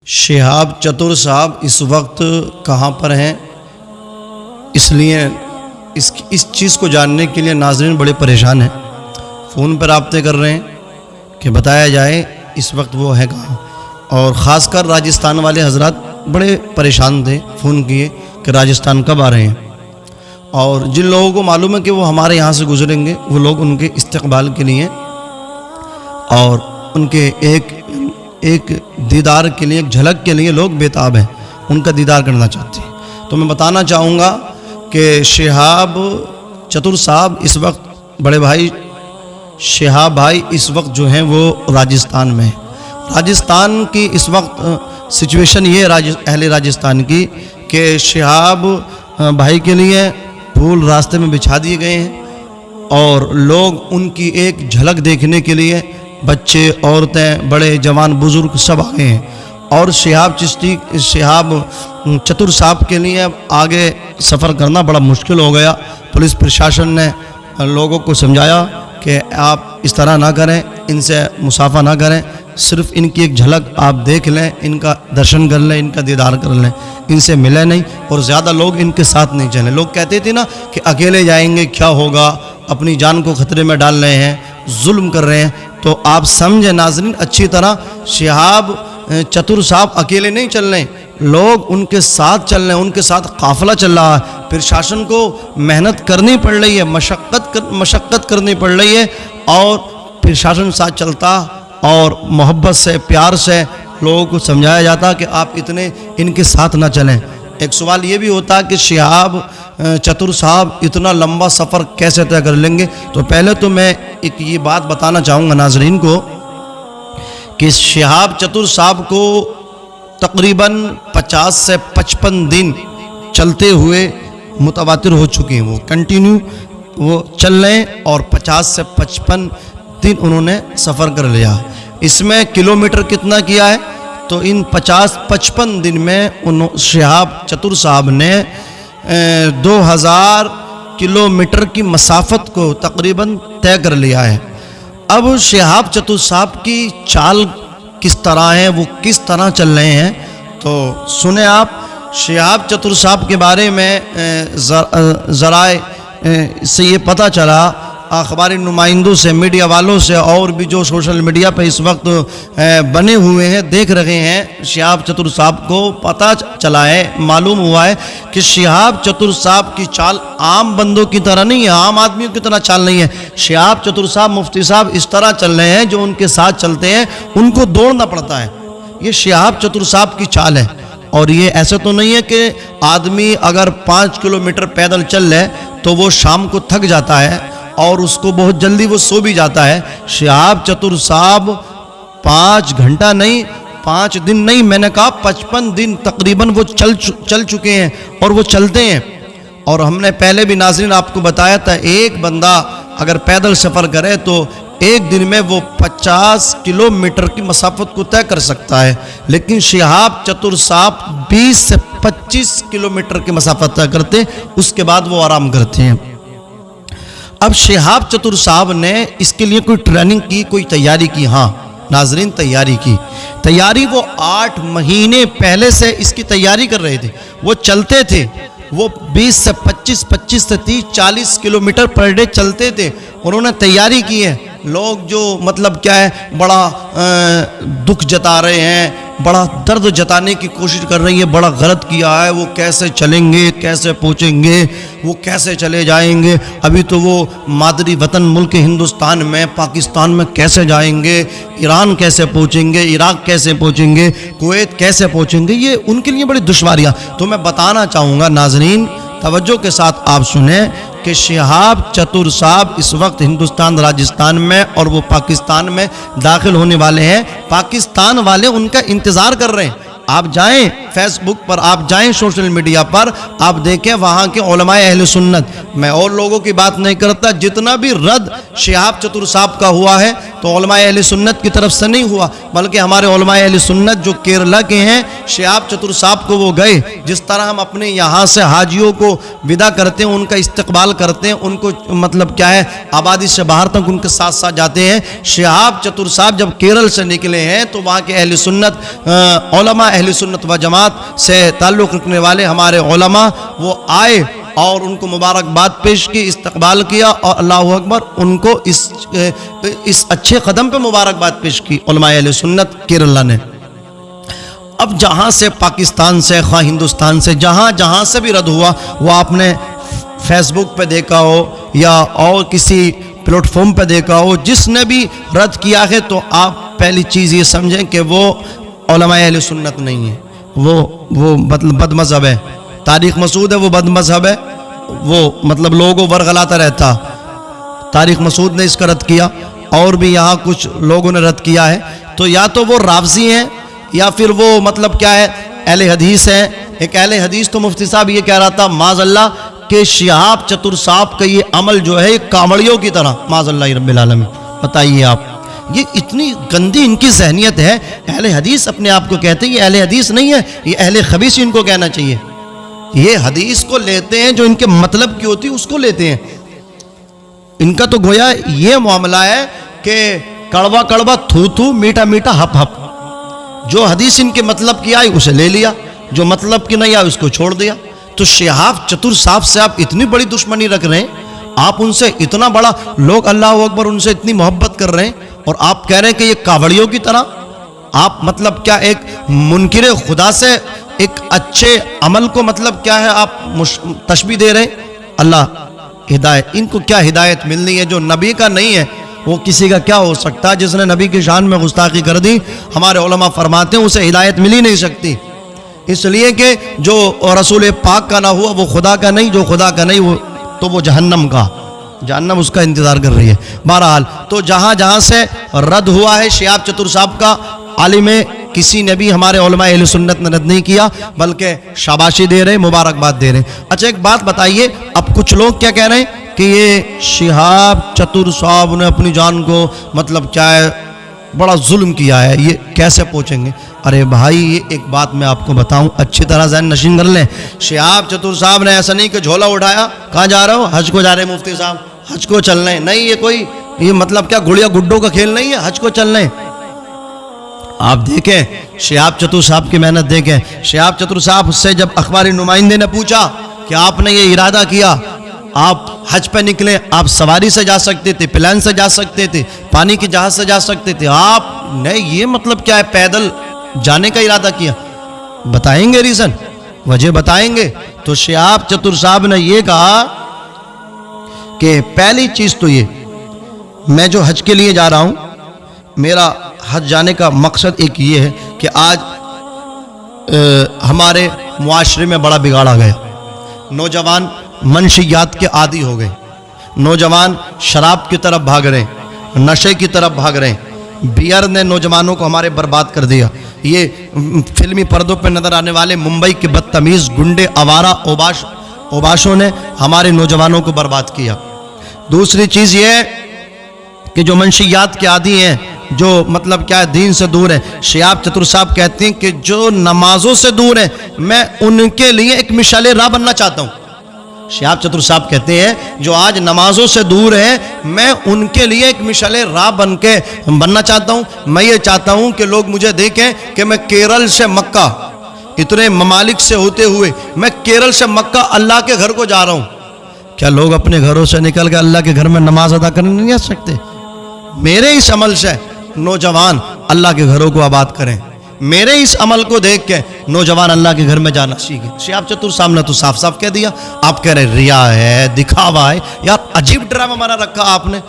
شہاب چتر صاحب اس وقت کہاں پر ہیں؟ اس لیے اس چیز کو جاننے کے لیے ناظرین بڑے پریشان ہیں، فون پر رابطے کر رہے ہیں کہ بتایا جائے اس وقت وہ ہے کہاں، اور خاص کر راجستھان والے حضرات بڑے پریشان تھے، فون کیے کہ راجستھان کب آ رہے ہیں، اور جن لوگوں کو معلوم ہے کہ وہ ہمارے یہاں سے گزریں گے وہ لوگ ان کے استقبال کے لیے اور ان کے ایک دیدار کے لیے، ایک جھلک کے لیے لوگ بےتاب ہیں، ان کا دیدار کرنا چاہتے ہیں۔ تو میں بتانا چاہوں گا کہ شہاب چتر صاحب اس وقت، بڑے بھائی شہاب بھائی اس وقت جو ہیں وہ راجستھان میں ہیں۔ راجستھان کی اس وقت سچویشن یہ ہے اہل راجستھان کی کہ شہاب بھائی کے لیے پھول راستے میں بچھا دیے گئے ہیں اور لوگ ان کی ایک جھلک دیکھنے کے لیے، بچے، عورتیں، بڑے، جوان، بزرگ سب آئے ہیں، اور شہاب چتر صاحب کے لیے اب آگے سفر کرنا بڑا مشکل ہو گیا۔ پولیس پرشاسن نے لوگوں کو سمجھایا کہ آپ اس طرح نہ کریں، ان سے مصافحہ نہ کریں، صرف ان کی ایک جھلک آپ دیکھ لیں، ان کا درشن کر لیں، ان کا دیدار کر لیں، ان سے ملیں نہیں، اور زیادہ لوگ ان کے ساتھ نہیں چلیں۔ لوگ کہتے تھے نا کہ اکیلے جائیں گے کیا ہوگا، اپنی جان کو خطرے میں ڈال رہے ہیں، ظلم کر رہے ہیں۔ تو آپ سمجھیں ناظرین اچھی طرح، شہاب چتر صاحب اکیلے نہیں چل رہے، لوگ ان کے ساتھ چل رہے ہیں، ان کے ساتھ قافلہ چل رہا ہے۔ پرشاسن کو محنت کرنی پڑ رہی ہے، مشقت کرنی پڑ رہی ہے، اور پرشاسن ساتھ چلتا اور محبت سے، پیار سے لوگوں کو سمجھایا جاتا کہ آپ اتنے ان کے ساتھ نہ چلیں۔ ایک سوال یہ بھی ہوتا کہ شہاب چتر صاحب اتنا لمبا سفر کیسے طے کر لیں گے؟ تو پہلے تو میں ایک یہ بات بتانا چاہوں گا ناظرین کو کہ شہاب چتر صاحب کو تقریباً 50 سے 55 دن چلتے ہوئے متواتر ہو چکے ہیں، وہ کنٹینیو وہ چل رہے ہیں، اور 50 سے 55 دن انہوں نے سفر کر لیا۔ اس میں کلومیٹر کتنا کیا ہے؟ تو ان 50-55 دن میں شہاب چتر صاحب نے 2000 کلومیٹر کی مسافت کو تقریباً طے کر لیا ہے۔ اب شہاب چتر صاحب کی چال کس طرح ہے، وہ کس طرح چل رہے ہیں، تو سنیں آپ۔ شہاب چتر صاحب کے بارے میں ذرائع سے یہ پتہ چلا، اخباری نمائندوں سے، میڈیا والوں سے، اور بھی جو سوشل میڈیا پہ اس وقت بنے ہوئے ہیں، دیکھ رہے ہیں، شہاب چتر صاحب کو پتہ چلا ہے، معلوم ہوا ہے کہ شہاب چتر صاحب کی چال عام بندوں کی طرح نہیں ہے، عام آدمیوں کی طرح چال نہیں ہے۔ شہاب چتر صاحب، مفتی صاحب اس طرح چل رہے ہیں، جو ان کے ساتھ چلتے ہیں ان کو دوڑنا پڑتا ہے۔ یہ شہاب چتر صاحب کی چال ہے، اور یہ ایسا تو نہیں ہے کہ آدمی اگر 5 کلومیٹر پیدل چل لے تو وہ شام کو تھک جاتا ہے اور اس کو بہت جلدی وہ سو بھی جاتا ہے۔ شہاب چتر صاحب 5 گھنٹہ نہیں، 5 دن نہیں، میں نے کہا 55 دن تقریباً وہ چل چکے ہیں، اور وہ چلتے ہیں۔ اور ہم نے پہلے بھی ناظرین آپ کو بتایا تھا، ایک بندہ اگر پیدل سفر کرے تو ایک دن میں وہ 50 کلومیٹر کی مسافت کو طے کر سکتا ہے، لیکن شہاب چتر صاحب 20 سے 25 کلومیٹر کی مسافت طے کرتے، اس کے بعد وہ آرام کرتے ہیں۔ اب شہاب چتر صاحب نے اس کے لیے کوئی ٹریننگ کی، کوئی تیاری کی؟ ہاں ناظرین، تیاری وہ 8 مہینے پہلے سے اس کی تیاری کر رہے تھے۔ وہ چلتے تھے، وہ 20 سے 25 سے 30 40 کلومیٹر پر ڈے چلتے تھے، انہوں نے تیاری کی ہے۔ لوگ جو مطلب کیا ہے، بڑا دکھ جتا رہے ہیں، بڑا درد جتانے کی کوشش کر رہی ہے، بڑا غلط کیا ہے، وہ کیسے چلیں گے، کیسے پہنچیں گے، وہ کیسے چلے جائیں گے، ابھی تو وہ مادری وطن ملک ہندوستان میں، پاکستان میں کیسے جائیں گے، ایران کیسے پہنچیں گے، عراق کیسے پہنچیں گے، کویت کیسے پہنچیں گے، یہ ان کے لیے بڑی دشواریاں۔ تو میں بتانا چاہوں گا ناظرین، توجہ کے ساتھ آپ سنیں کہ شہاب چتر صاحب اس وقت ہندوستان، راجستھان میں، اور وہ پاکستان میں داخل ہونے والے ہیں۔ پاکستان والے ان کا انتظار کر رہے ہیں، آپ جائیں فیس بک پر آپ جائیں، سوشل میڈیا پر آپ دیکھیں وہاں کے علماء اہل سنت، میں اور لوگوں کی بات نہیں کرتا، جتنا بھی رد شہاب چتر صاحب کا ہوا ہے تو علماء اہل سنت کی طرف سے نہیں ہوا، بلکہ ہمارے علماء اہل سنت جو کیرلا کے ہیں، شہاب چتر صاحب کو وہ گئے، جس طرح ہم اپنے یہاں سے حاجیوں کو ودا کرتے ہیں، ان کا استقبال کرتے ہیں، ان کو مطلب کیا ہے آبادی سے باہر تک ان کے ساتھ ساتھ جاتے ہیں، شہاب چتر صاحب جب کیرل سے نکلے ہیں تو وہاں کے اہل سنت علماء اہل سنت و جماعت سے تعلق رکھنے والے ہمارے علماء وہ آئے اور ان کو مبارکباد پیش کی، استقبال کیا، اور اللہ اکبر ان کو اس اچھے قدم پہ مبارکباد پیش کی علماء اہل سنت کیرلا نے۔ اب جہاں سے پاکستان سے خواہ ہندوستان سے جہاں سے بھی رد ہوا، وہ آپ نے فیس بک پہ دیکھا ہو یا اور کسی پلیٹ فارم پہ دیکھا ہو، جس نے بھی رد کیا ہے تو آپ پہلی چیز یہ سمجھیں کہ وہ علماء اہل سنت نہیں ہے، وہ مطلب بد مذہب ہے۔ طارق مسعود ہے وہ بد مذہب ہے، وہ مطلب لوگوں کو ورغلاتا رہتا۔ طارق مسعود نے اس کا رد کیا، اور بھی یہاں کچھ لوگوں نے رد کیا ہے، تو یا تو وہ رافضی ہیں یا پھر وہ مطلب کیا ہے اہل حدیث ہیں۔ ایک اہل حدیث تو مفتی صاحب یہ کہہ رہا تھا معاذ اللہ کہ شہاب چتر صاحب کا یہ عمل جو ہے کانوڑیوں کی طرح، معاذ اللہ رب العالمین۔ بتائیے آپ، یہ اتنی گندی ان کی ذہنیت ہے۔ اہل حدیث اپنے آپ کو کہتے ہیں، یہ اہل حدیث نہیں ہے، یہ اہل خبیث ان کو کہنا چاہیے۔ یہ حدیث کو لیتے ہیں جو ان کے مطلب کی ہوتی اس کو لیتے ہیں۔ ان کا تو گویا یہ معاملہ ہے کہ کڑوا کڑوا تھو تھو، میٹھا میٹھا ہپ ہپ۔ جو حدیث ان کے مطلب کی آئی اسے لے لیا، جو مطلب کی نہیں آئی اس کو چھوڑ دیا۔ تو شہاب چتر صاحب سے آپ اتنی بڑی دشمنی رکھ رہے ہیں، آپ ان سے اتنا بڑا، لوگ اللہ اکبر ان سے اتنی محبت کر رہے ہیں، اور آپ کہہ رہے ہیں کہ یہ کاوڑیوں کی طرح۔ آپ مطلب کیا ایک منکر خدا سے ایک اچھے عمل کو مطلب کیا ہے آپ تشبیہ دے رہے ہیں۔ اللہ ہدایت، ان کو کیا ہدایت ملنی ہے جو نبی کا نہیں ہے؟ وہ کسی کا کیا ہو سکتا ہے جس نے نبی کی شان میں گستاخی کر دی؟ ہمارے علماء فرماتے ہیں اسے ہدایت مل ہی نہیں سکتی، اس لیے کہ جو رسول پاک کا نہ ہوا وہ خدا کا نہیں، جو خدا کا نہیں وہ تو وہ جہنم کا، جہنم اس کا انتظار کر رہی ہے۔ بہرحال تو جہاں سے رد ہوا ہے شہاب چتر صاحب کا، عالم کسی نے بھی ہمارے علماء اہل سنت نے رد نہیں کیا، بلکہ شاباشی دے رہے، مبارکباد دے رہے۔ اچھا ایک بات بتائیے، اب کچھ لوگ کیا کہہ رہے ہیں کہ یہ شہاب چتر صاحب نے اپنی جان کو مطلب کیا ہے بڑا ظلم کیا ہے، یہ کیسے پہنچیں گے؟ ارے بھائی یہ ایک بات میں آپ کو بتاؤں، اچھی طرح ذہن نشین کر لیں۔ شہاب چتر صاحب نے ایسا نہیں کہ جھولا اٹھایا، کہاں جا رہا ہو؟ حج کو جا رہے ہیں مفتی صاحب، حج کو چل رہے ہیں، نہیں یہ کوئی یہ مطلب کیا گڑیا گڈوں کا کھیل نہیں ہے، حج کو چل رہے ہیں۔ آپ دیکھیں شہاب چتر صاحب کی محنت دیکھیں۔ شہاب چتر صاحب سے جب اخباری نمائندے نے پوچھا کہ آپ نے یہ ارادہ کیا، آپ حج پہ نکلے، آپ سواری سے جا سکتے تھے، پلین سے جا سکتے تھے، پانی کی جہاز سے جا سکتے تھے، آپ نے یہ مطلب کیا ہے پیدل جانے کا ارادہ کیا؟ بتائیں گے ریزن، وجہ بتائیں گے؟ تو شہاب چتر صاحب نے یہ کہا کہ پہلی چیز تو یہ، میں جو حج کے لیے جا رہا ہوں، میرا حج جانے کا مقصد ایک یہ ہے کہ آج ہمارے معاشرے میں بڑا بگاڑ آ گیا، نوجوان منشیات کے عادی ہو گئے، نوجوان شراب کی طرف بھاگ رہے ہیں، نشے کی طرف بھاگ رہے ہیں، بیئر نے نوجوانوں کو ہمارے برباد کر دیا۔ یہ فلمی پردوں پہ نظر آنے والے ممبئی کے بدتمیز گنڈے آوارہ اوباشوں نے ہمارے نوجوانوں کو برباد کیا۔ دوسری چیز یہ ہے کہ جو منشیات کے عادی ہیں، جو مطلب کیا ہے دین سے دور ہیں، شہاب چتر صاحب کہتے ہیں کہ جو نمازوں سے دور ہیں، میں ان کے لیے ایک مشعل راہ بننا چاہتا ہوں۔ شہاب چتر صاحب کہتے ہیں جو آج نمازوں سے دور ہیں، میں ان کے لیے ایک مشعل راہ بننا چاہتا ہوں۔ میں یہ چاہتا ہوں کہ لوگ مجھے دیکھیں کہ میں کیرل سے مکہ، اتنے ممالک سے ہوتے ہوئے میں کیرل سے مکہ اللہ کے گھر کو جا رہا ہوں۔ کیا لوگ اپنے گھروں سے نکل کے اللہ کے گھر میں نماز ادا کرنے نہیں آ سکتے؟ میرے اس عمل سے نوجوان اللہ کے گھروں کو آباد کریں، میرے اس عمل کو دیکھ کے نوجوان اللہ کے گھر میں جانا سیکھیں۔ شہاب چتر صاحب نے تو صاف صاف کہہ دیا۔ آپ کہہ رہے ریا ہے، دکھاوا ہے، یار عجیب ڈرامہ بنا رکھا آپ نے۔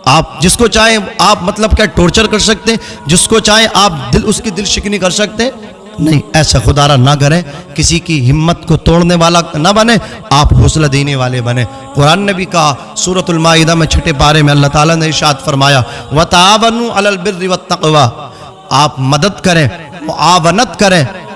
آپ جس کو چاہیں آپ مطلب کیا ٹورچر کر سکتے ہیں، جس کو چاہیں آپ اس کی دل شکنی کر سکتے ہیں؟ نہیں، ایسا خدا را نہ کریں، کسی کی ہمت کو توڑنے والا نہ بنے، آپ حوصلہ دینے والے بنے۔ قرآن نے بھی کہا سورۃ المائدہ میں 6 پارے میں اللہ تعالیٰ نے ارشاد فرمایا وَتَعَاوَنُوا عَلَى الْبِرِّ وَالتَّقْوَىٰ، آپ مدد کریں، معاونت کریں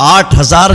8000